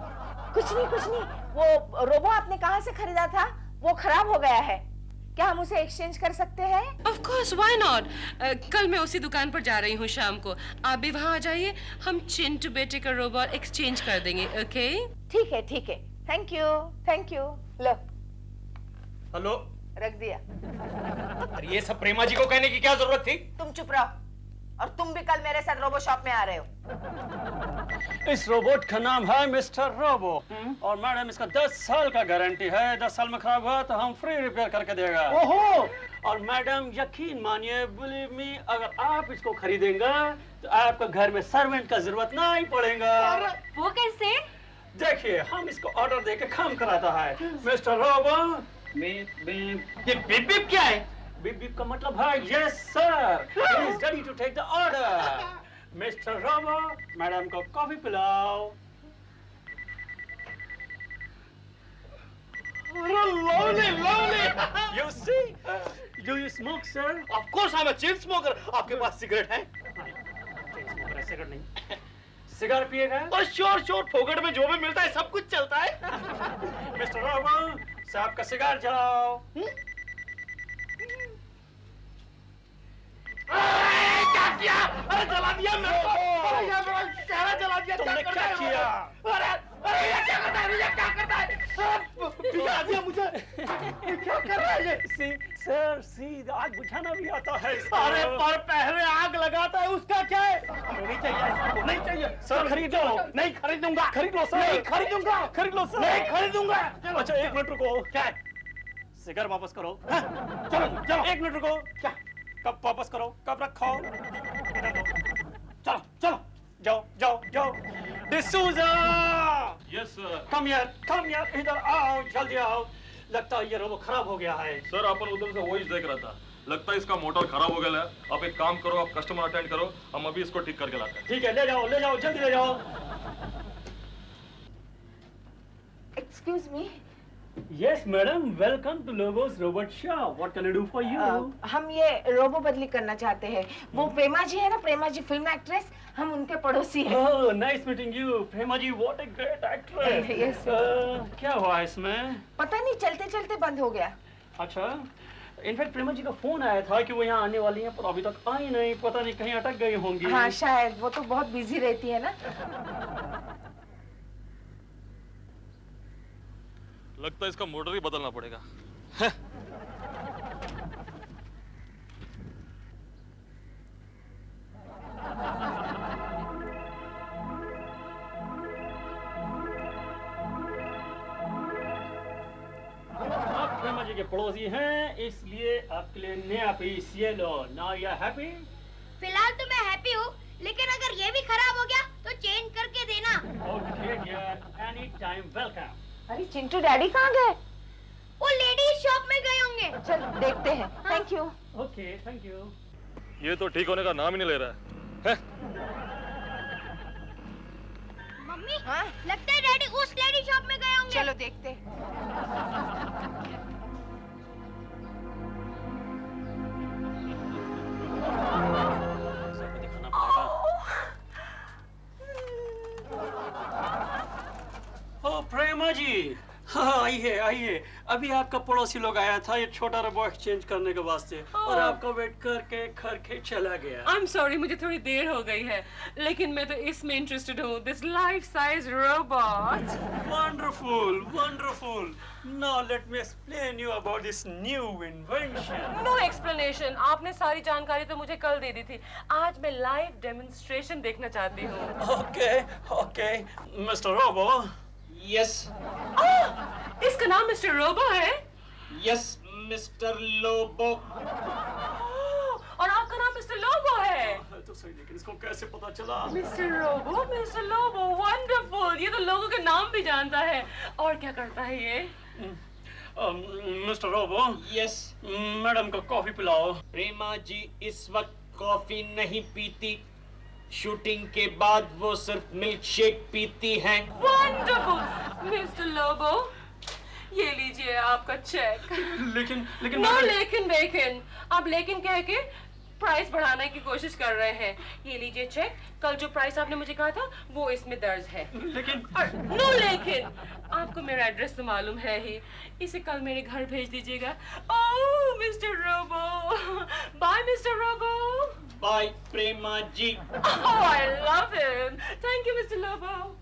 कुछ नहीं, वो रोबो आपने कहाँ से खरीदा था? वो खराब हो गया है, क्या हम उसे एक्सचेंज कर सकते हैं? Of course, why not? कल मैं उसी दुकान पर जा रही हूँ शाम को, आप भी वहाँ आ जाइए, हम चिंटू बेटे का रोबोट एक्सचेंज कर देंगे, ओके? ठीक है, थैंक यू। लो। हेलो। रख दिया। अरे ये सब प्रेमा जी को कहने की क्या जरूरत थी? तुम चुप रहो, और तुम भी कल मेरे साथ रोबो शॉप में आ रहे हो। इस रोबोट का नाम है मिस्टर रोबो और मैडम इसका 10 साल का गारंटी है। 10 साल में खराब हुआ तो हम फ्री रिपेयर करके देगा। ओहो! और मैडम यकीन मानिए, बिलीव मी, अगर आप इसको खरीदेंगे तो आपको घर में सर्वेंट का जरूरत नहीं पड़ेगा। वो कैसे? देखिए, हम इसको ऑर्डर देके काम कराता है। मिस्टर रोबो, ये बीप बीप क्या है? बीप बीप का मतलब है yes sir, he is ready to take the order. Mister robo, madam को कॉफी पिलाओ। Lovely. You see? Do you smoke, sir? Of course, I'm a chain smoker. आपके पास cigarette है? Cigarette नहीं। सिगार पिएगा? और श्योर, फोकट में जो भी मिलता है सब कुछ चलता है। मिस्टर रोबो, साहब का सिगार जलाओ। क्या किया? अरे जला दिया मेरे को। अरे ये मेरा चेहरा जला दिया। तुमने क्या किया? अरे ये क्या करता है? ये क्या करता है? पिघला दिया मुझे। क्या कर रहा है ये? सर, आग बुझाना भी आता है। अरे पर पहले आग लगाता है, उसका क्या है? नहीं चाहिए, नहीं चाहिए। सर खरीदो। नहीं खरीदूंगा। खरीद लो सर। नहीं खरीदूंगा। खरीद लो सर। नहीं खरीदूंगा। अच्छा 1 मिनट रुको। क्या? सिगार वापस करो। चलो 1 मिनट रुको। क्या? कब वापस करो, कब रखो। चलो जाओ। डिसूजा! Yes sir. कम यार, इधर आओ, जल्दी आओ। लगता है ये रोबो खराब हो गया है। सर अपन उधर से वही देख रहा था, लगता है इसका मोटर खराब हो गया है। आप एक काम करो, आप कस्टमर अटेंड करो, हम अभी इसको ठीक करके लाते हैं। ठीक है, ले जाओ, जल्दी ले जाओ। Excuse me, Yes, madam. Welcome to Lobo's Robot Shop. What can I do for you? हम ये रोबो बदली करना चाहते हैं। वो प्रेमा जी है ना, प्रेमा जी फिल्म एक्ट्रेस, हम उनके पड़ोसी हैं। Oh, nice meeting you, Prema ji. What a great actress. Yes. क्या हुआ इसमें? पता नहीं, चलते चलते बंद हो गया। अच्छा. इनफैक्ट प्रेमा जी का फोन आया था कि वो यहाँ आने वाली हैं, पर अभी तक आई नहीं. पता नहीं कहीं अटक गई होंगी. हाँ शायद, वो तो बहुत बिजी रहती है ना. लगता है इसका मोटर ही बदलना पड़ेगा. आप प्रेमा जी के पड़ोसी हैं, इसलिए आपके लिए नया पीस ये लो. Now you are happy? फिलहाल तो मैं हैप्पी हूँ, लेकिन अगर ये भी खराब हो गया तो चेंज करके देना. Okay dear, any time welcome. अरे चिंटू डैडी कहाँ गए? वो लेडीज शॉप में गए होंगे. चल देखते हैं. Thank you. Okay thank you. ये तो ठीक होने का नाम ही नहीं ले रहा है. मम्मी, लगता है डैडी उस लेडी शॉप में गए होंगे. चलो देखते. ओ प्रेमा जी, हाँ आइए आइए. अभी आपका पड़ोसी लोग आया था ये छोटा रोबोट एक्सचेंज करने के वास्ते, और आपका वेट करके करके चला गया. I'm sorry, मुझे थोड़ी देर हो गई है, लेकिन मैं तो इसमें इंटरेस्टेड हूँ. This life size robot. Wonderful, wonderful. Now let me explain you about this new invention. No explanation. आपने सारी जानकारी तो मुझे कल दे दी थी. आज मैं लाइव डेमोन्स्ट्रेशन देखना चाहती हूँ. Okay, okay, Mr. Robo. Yes. इसका नाम मिस्टर रोबो है? Yes, Mr. Lobo. और आपका नाम मिस्टर लोबो है? तो सही, लेकिन इसको कैसे पता चला? Mister robo, mister Lobo, wonderful. ये तो लोगों के नाम भी जानता है. और क्या करता है ये? Mister robo. Yes. मैडम को कॉफी पिलाओ. प्रेमा जी इस वक्त कॉफी नहीं पीती. शूटिंग के बाद वो सिर्फ मिल्क शेक पीती हैं. वंडरफुल. मिस्टर लोबो, ये लीजिए आपका चेक. लेकिन नो लेकिन आप लेकिन कह के प्राइस बढ़ाने की कोशिश कर रहे हैं. ये लीजिए चेक. कल जो प्राइस आपने मुझे कहा था वो इसमें दर्ज है. लेकिन नो लेकिन आपको मेरा एड्रेस तो मालूम है ही. इसे कल मेरे घर भेज दीजिएगा. Oh mister Robo. Bye mister Robo. Bye Prema ji. Oh I love him. Thank you mister Lobo.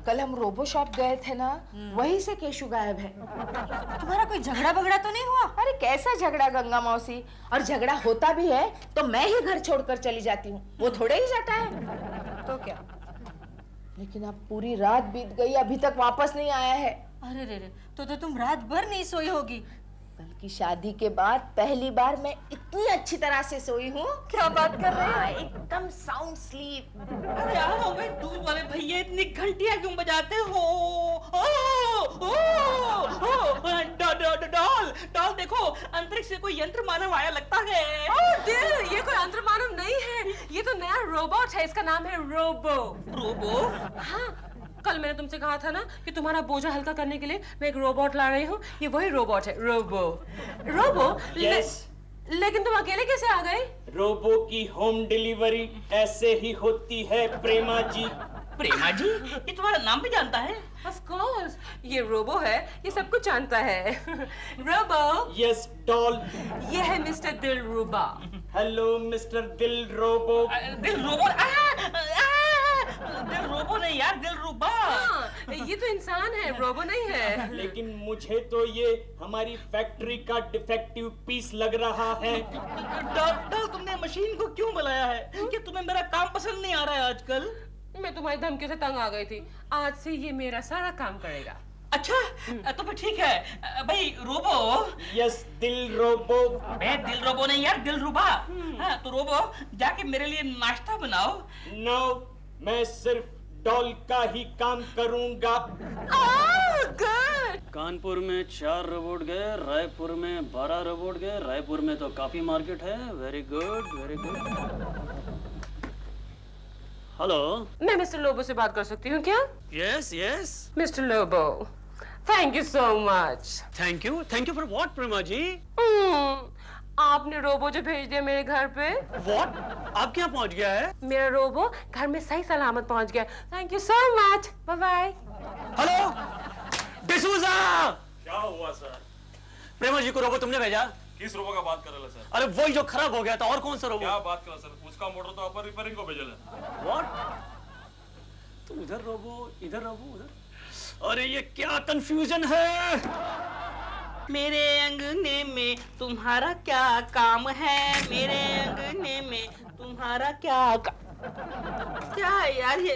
कल हम रोबो शॉप गए थे ना, वहीं से केशु गायब है. तुम्हारा कोई झगड़ा बगड़ा तो नहीं हुआ? अरे कैसा झगड़ा गंगा मौसी. और झगड़ा होता भी है तो मैं ही घर छोड़कर चली जाती हूँ, वो थोड़े ही जाता है. तो क्या? लेकिन अब पूरी रात बीत गई, अभी तक वापस नहीं आया है. अरे रे रे, तो तुम रात भर नहीं सोई होगी. कल की शादी के बाद पहली बार मैं इतनी अच्छी तरह से सोई हूँ. क्या बात कर रहे हो? एकदम साउंड स्लीप. अरे आओ भाई, दूध वाले भैया इतनी घंटियां क्यों बजाते हो? डॉल देखो, अंतरिक्ष से कोई यंत्र मानव आया लगता है. दिल, ये कोई यंत्र मानव नहीं है. ये तो नया रोबोट है. इसका नाम है रोबो. रोबो? हाँ, कल मैंने तुमसे कहा था ना कि तुम्हारा बोझा हल्का करने के लिए मैं एक रोबोट ला रही हूँ. ये वही रोबोट है. रोबो. Yes. लेकिन तुम अकेले कैसे आ गए? रोबो की होम डिलीवरी ऐसे ही होती है प्रेमा जी. प्रेमा जी, ये तुम्हारा नाम भी जानता है? Of course, ये रोबो है, ये सब कुछ जानता है. रोबो. Yes, doll. ये है mister Dilruba. Hello mister Dilrobo. Dilrobo? दिल रोबो नहीं यार, दिलरुबा. ये तो इंसान है, रोबो नहीं है. लेकिन मुझे तो ये हमारी फैक्ट्री का डिफेक्टिव पीस लग रहा है. डॉल, तुमने मशीन को क्यों बुलाया है? क्या तुम्हें मेरा काम पसंद नहीं आ रहा है आजकल? मैं तुम्हारी धमकी से तंग आ गई थी. आज से ये मेरा सारा काम करेगा. अच्छा, तो फिर ठीक है. भाई रोबो. यस दिल रोबो. मैं दिल रोबो नहीं यार, दिलरुबा. हाँ, तो रोबो जाके मेरे लिए नाश्ता बनाओ. नो, मैं सिर्फ डॉल का ही काम करूंगा. गुड. कानपुर में 4 रोबोट गए, रायपुर में 12 रोबोट गए. रायपुर में तो काफी मार्केट है. Very good, very good. Hello, मैं मिस्टर लोबो से बात कर सकती हूँ क्या? Yes yes. Mister Lobo, thank you so much. Thank you for what Prema ji? आपने रोबो जो भेज दिया मेरे घर पे। व्हाट? आप क्या पहुंच गया है? मेरा रोबो घर में सही सलामत पहुंच गया। Thank you so much. Bye bye. Hello D'Souza. क्या हुआ सर? प्रेमा जी को रोबो तुमने भेजा? किस रोबो का बात कर रहे हो सर? अरे वही जो खराब हो गया था। और कौन सा रोबो? क्या बात कर रहे हो सर? उसका मोटर तो आप रिपेयरिंग को भेजल है। व्हाट? तुम इधर रोबो इधर रोबो उधर। अरे ये क्या कंफ्यूजन है? मेरे अंगने में तुम्हारा क्या काम है? मेरे अंगने में तुम्हारा क्या है यार ये?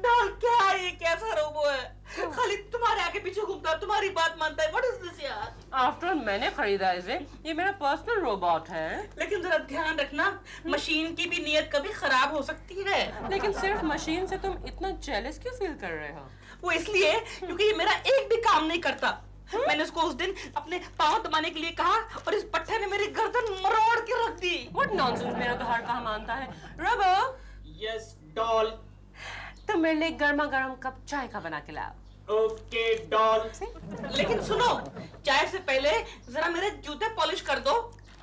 डॉल क्या है ये? कैसा रोबो है? खाली तुम्हारे आगे पीछे घूमता है, तुम्हारी बात मानता है। What is this यार? आफ्टर ऑल मैंने खरीदा इसे। ये मेरा पर्सनल रोबोट है। लेकिन जरा ध्यान रखना, मशीन की भी नीयत कभी खराब हो सकती है। लेकिन सिर्फ मशीन से तुम इतना जेलस क्यों फील कर रहे हो? वो इसलिए क्योंकि ये मेरा एक भी काम नहीं करता। मैंने उसको उस दिन अपने पाँव दबाने के लिए कहा और इस पट्टे ने मेरी गर्दन मरोड़ के रख दी। What nonsense, मेरा तो हर काम मानता है। रोबो। Yes doll. तुम मेरे लिए गर्मा गर्म कप चाय का बना के लाओ। Okay doll. लेकिन सुनो, चाय से पहले जरा मेरे जूते पॉलिश कर दो।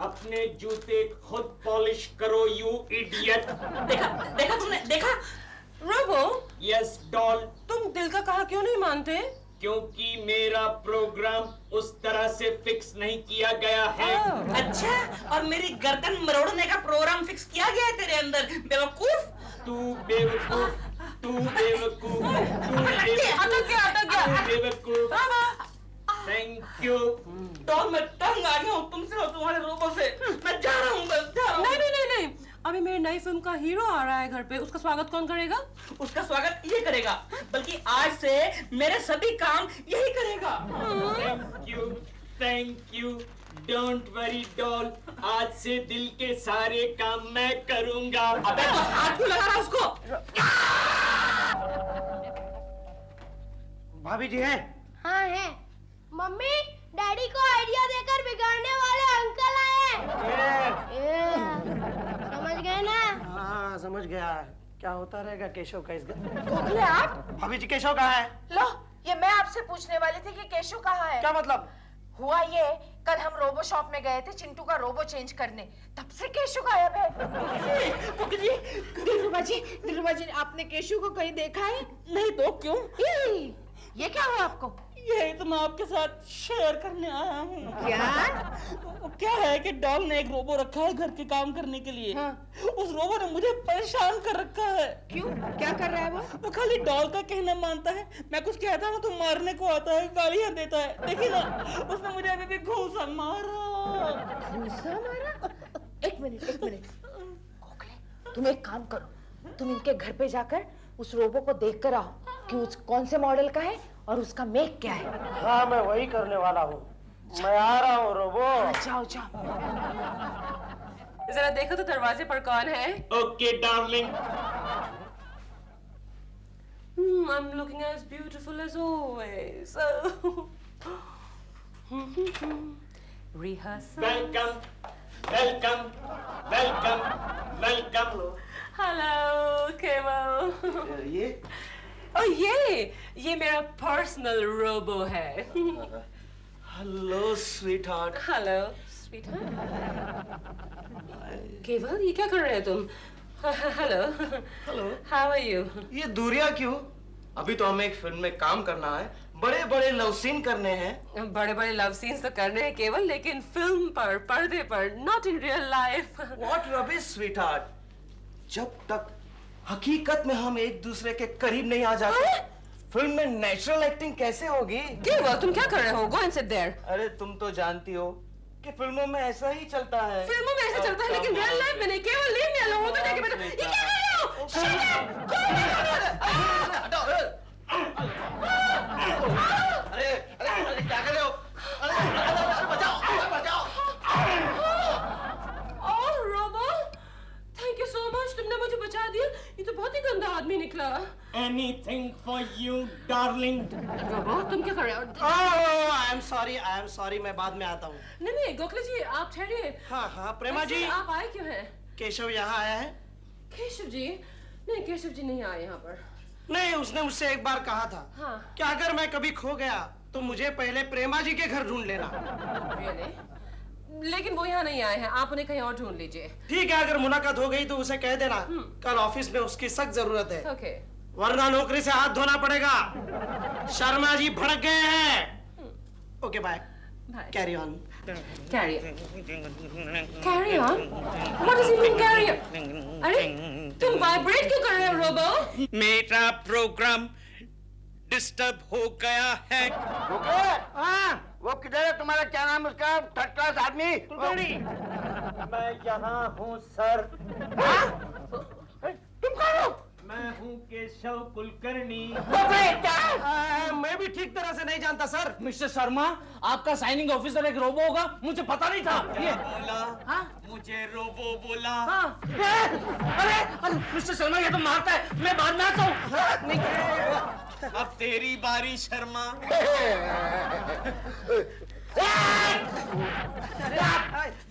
अपने जूते खुद पॉलिश करो यू इडियट। देखा तुमने? देखा? रोबो। Yes doll. तुम दिल का कहा क्यों नहीं मानते? क्योंकि मेरा प्रोग्राम उस तरह से फिक्स नहीं किया गया है। अच्छा, और मेरी गर्दन मरोड़ने का प्रोग्राम फिक्स किया गया है तेरे अंदर, बेवकूफ। तू बेवकूफ, तू बेवकूफ, तू बेवकूफ। Thank you. डॉल, मैं तंग आ गया हूँ तुमसे और तुम्हारे रोबो से। मैं जा रहा हूँ, बस जा रहा हूँ। नहीं, अभी मेरी नई फिल्म का हीरो आ रहा है घर पे। उसका स्वागत कौन करेगा? उसका स्वागत ये करेगा, बल्कि आज से मेरे सभी काम यही करेगा। Thank you. Don't worry doll, आज से दिल के सारे काम मैं करूंगा। अबे तो हाथ क्यों लगा रहा उसको? भाभी जी हैं? हाँ है। मम्मी, डैडी को आइडिया देकर बिगाड़ने वाले अंकल आए हैं। समझ गए ना? हाँ समझ गया। क्या होता रहेगा केशव का इस घर? गोखले आप? भाभी जी केशव कहाँ है? लो, ये मैं आपसे पूछने वाली थी कि केशव कहाँ है? क्या मतलब? हुआ ये, कल हम रोबो शॉप में गए थे चिंटू का रोबो चेंज करने, तब से केशव गायब है। दिलरुबा जी, आपने केशव को कहीं देखा है? नहीं तो क्यों? ये क्या हुआ आपको? यही तो मैं आपके साथ शेयर करने आया हूँ। क्या है कि डॉल ने एक रोबो रखा है घर के काम करने के लिए। हाँ। उस रोबो ने मुझे परेशान कर रखा है। क्यों? क्या कर रहा है वो? खाली डॉल का कहना मानता है। मैं कुछ कहता हूँ तो मारने को आता है, गालियाँ देता है। देखिए ना, उसने मुझे अभी भी घूंसा मारा। घूंसा मारा? एक मिनट। गोखले, तुम एक काम करो, तुम इनके घर पे जाकर उस रोबो को देख कर आओ कि उस कौन से मॉडल का है और उसका मेक क्या है। हाँ मैं वही करने वाला हूँ। मैं आ रहा हूँ रोबो। जाओ। जरा देखो तो दरवाजे पर कौन है। Okay darling. I'm looking as beautiful as always. Rehearsal. Welcome. Hello, Kemal. ये? ये मेरा पर्सनल रोबो है। Hello sweetheart. Hello sweetheart. Keval, ये क्या कर रहे हो तुम? हेलो। How are you? ये दूरियां क्यों? अभी तो हमें एक फिल्म में काम करना है, बड़े बड़े लव सीन करने हैं। बड़े बड़े लव सीन्स तो करने हैं केवल, लेकिन फिल्म पर, पर्दे पर, not in real life. What rubbish sweetheart. जब तक हकीकत में हम एक दूसरे के करीब नहीं आ जाते, फिल्म में नेचुरल एक्टिंग कैसे होगी? केवल, तुम क्या कर रहे हो? Go and sit there. अरे तुम तो जानती हो कि फिल्मों में ऐसा ही चलता है। फिल्मों में ऐसा चलता है, लेकिन रियल लाइफ में नहीं। केवल लीव मी अलोन। होता है कि ये क्या कर रहे हो? अरे क्या कर रहे हो? अरे बचाओ। Oh Robo, thank you so much, तुमने मुझे बचा दिया। ये तो बहुत ही गंदा आदमी निकला। anything for you, darling. Robo, तुम क्या कर रहे हो? आई एम सॉरी, मैं बाद में आता हूँ। नहीं, गोखले जी, आप ठहरिए। हाँ, प्रेमा जी। आप आए क्यों हैं? केशव यहाँ आया है? केशव जी? नहीं, केशव जी नहीं आए यहाँ पर। नहीं, उसने मुझसे एक बार कहा था कि अगर मैं कभी खो गया तो मुझे पहले प्रेमा जी के घर ढूंढ लेना। लेकिन वो यहाँ नहीं आए हैं, आप उन्हें कहीं और ढूंढ लीजिए। ठीक है, अगर मुलाकात हो गई तो उसे कह देना कल ऑफिस में उसकी सख्त जरूरत है। ओके। वरना नौकरी से हाथ धोना पड़ेगा। शर्मा जी भड़क गए हैं। Okay bye. Carry on. Carry on? What does he mean carry on? अरे तुम वाइब्रेट क्यों कर रहे हो रोबो? मेरा प्रोग्राम डिस्टर्ब हो गया है। वो किधर है तुम्हारा, क्या नाम उसका, थर्ड क्लास आदमी? मैं यहाँ हूँ सर। तुम कौन हो? मैं हूँ केशव कुलकर्णी। मैं भी ठीक तरह से नहीं जानता सर। मिस्टर शर्मा, आपका साइनिंग ऑफिसर एक रोबो होगा, मुझे पता नहीं था। ये बोला, मुझे रोबो बोला। अरे मिस्टर शर्मा, ये तो मारता है, मैं बाद में आता हूँ। अब तेरी बारी शर्मा।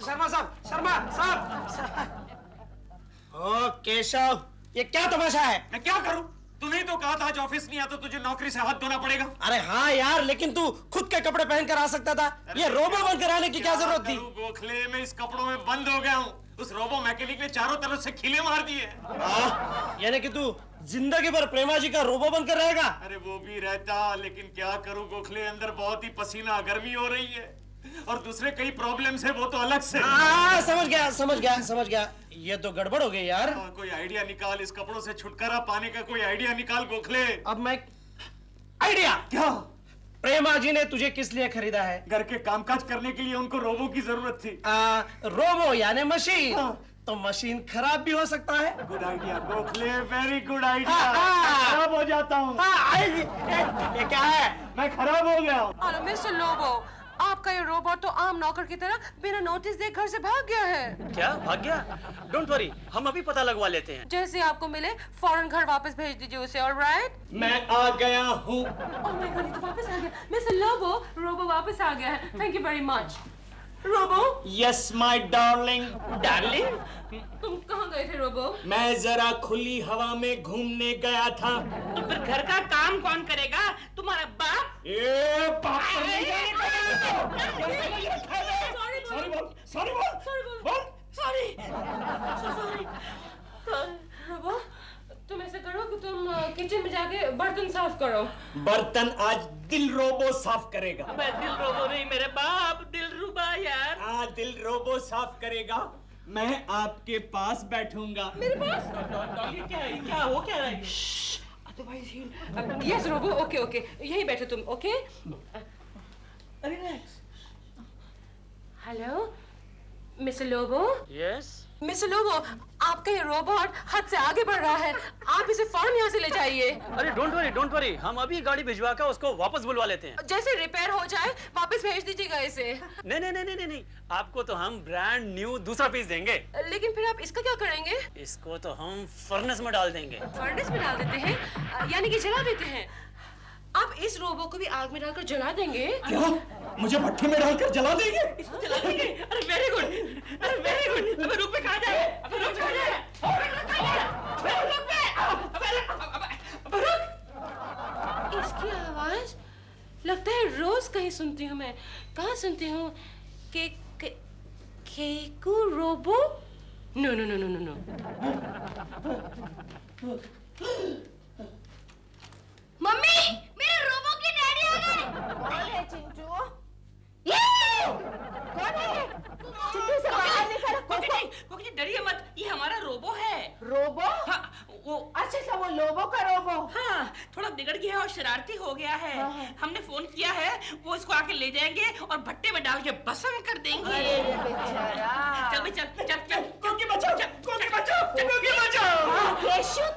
शर्मा साहब। ओ केशव, ये क्या तमाशा है? मैं क्या करूं? तूने तो कहा था आज ऑफिस नहीं आता, तुझे नौकरी से हाथ धोना पड़ेगा। अरे हाँ यार, लेकिन तू खुद के कपड़े पहनकर आ सकता था। ये रोबो बनकर आने की क्या जरूरत थी? गोखले, मैं इस कपड़ों में बंद हो गया हूँ। उस रोबो मैकेनिक ने चारों तरफ से खीले मार दिए। यानी कि तू जिंदगी भर प्रेमा जी का रोबो बनकर रहेगा? अरे वो भी रहता, लेकिन क्या करूं गोखले, अंदर बहुत ही पसीना गर्मी हो रही है और दूसरे कई प्रॉब्लम्स है, वो तो अलग से। समझ गया। ये तो गड़बड़ हो गई यार। कोई आइडिया निकाल, इस कपड़ों से छुटकारा पाने का कोई आइडिया निकाल गोखले। अब मैं आइडिया क्या? प्रेमा जी ने तुझे किस लिए खरीदा है? घर के कामकाज करने के लिए उनको रोबो की जरूरत थी। रोबो यानी मशीन। तो मशीन खराब भी हो सकता है। Good idea Gokhale, very good idea. खराब हो जाता हूँ। ये क्या है? मैं खराब हो गया। अरे मिस्टर लोबो, आपका ये रोबोट तो आम नौकर की तरह बिना नोटिस दे घर से भाग गया है। क्या भाग गया? डोंट वरी, हम अभी पता लगवा लेते हैं। जैसे आपको मिले फौरन घर वापस भेज दीजिए उसे। ऑलराइट? मैं आ गया हूँ। ओह माय गॉड, ये तो वापस आ गया। मिस्टर लोबो, रोबो वापस आ गया है। Thank you very much. Robo? Yes my darling. Darling? तुम कहाँ गए थे रोबो? मैं जरा खुली हवा में घूमने गया था। तो फिर घर का काम कौन करेगा? तुम्हारा बाप? रोबो, तुम ऐसा करो कि तुम किचन में जाके बर्तन साफ करो। बर्तन आज दिल रोबो साफ करेगा। मैं दिल रोबो नहीं, मेरे बाप दिल रुबा यार। हाँ, दिल रोबो साफ करेगा। मैं आपके पास बैठूंगा। मेरे पास? ये क्या है? क्या हो क्या रहा है? यस रोबो, ओके, यही बैठो तुम। Okay, relax. Hello mister Lobo. Yes mister Lobo, आपका ये रोबोट हद से आगे बढ़ रहा है, आप इसे फौरन यहाँ से ले जाइए। अरे डोंट वरी, हम अभी गाड़ी भिजवा कर उसको वापस बुलवा लेते हैं। जैसे रिपेयर हो जाए वापस भेज दीजिएगा इसे। नहीं, आपको तो हम ब्रांड न्यू दूसरा पीस देंगे। लेकिन फिर आप इसका क्या करेंगे? इसको तो हम फर्नेस में डाल देंगे। फर्नेस में डाल देते हैं, यानी कि जला देते हैं। आप इस रोबो को भी आग में डालकर जला देंगे? क्या? मुझे भट्टी में डालकर जला देंगे? इसको जला देंगे? अरे वेरी गुड। अबे रुक पे कहाँ जा रहे? इसकी आवाज लगता है रोज कहीं सुनती हूँ मैं। कहाँ सुनती हूँ? केकू रोबो? नो। मम्मी, मेरे रोबो के डैडी आ गए। कौन है चिंटू? कौन है? चिंटू से बाहर निकल। कोकी डरिए मत, ये हमारा रोबो है। रोबो? हाँ, वो अच्छा वो लोबो का रोबो। हाँ, थोड़ा बिगड़ गया है और शरारती हो गया है। हमने फोन किया है, वो इसको आके ले जाएंगे और भट्टे में डाल के भस्म कर देंगे। अरे बेचारा। चल कोकी बचाओ। केशव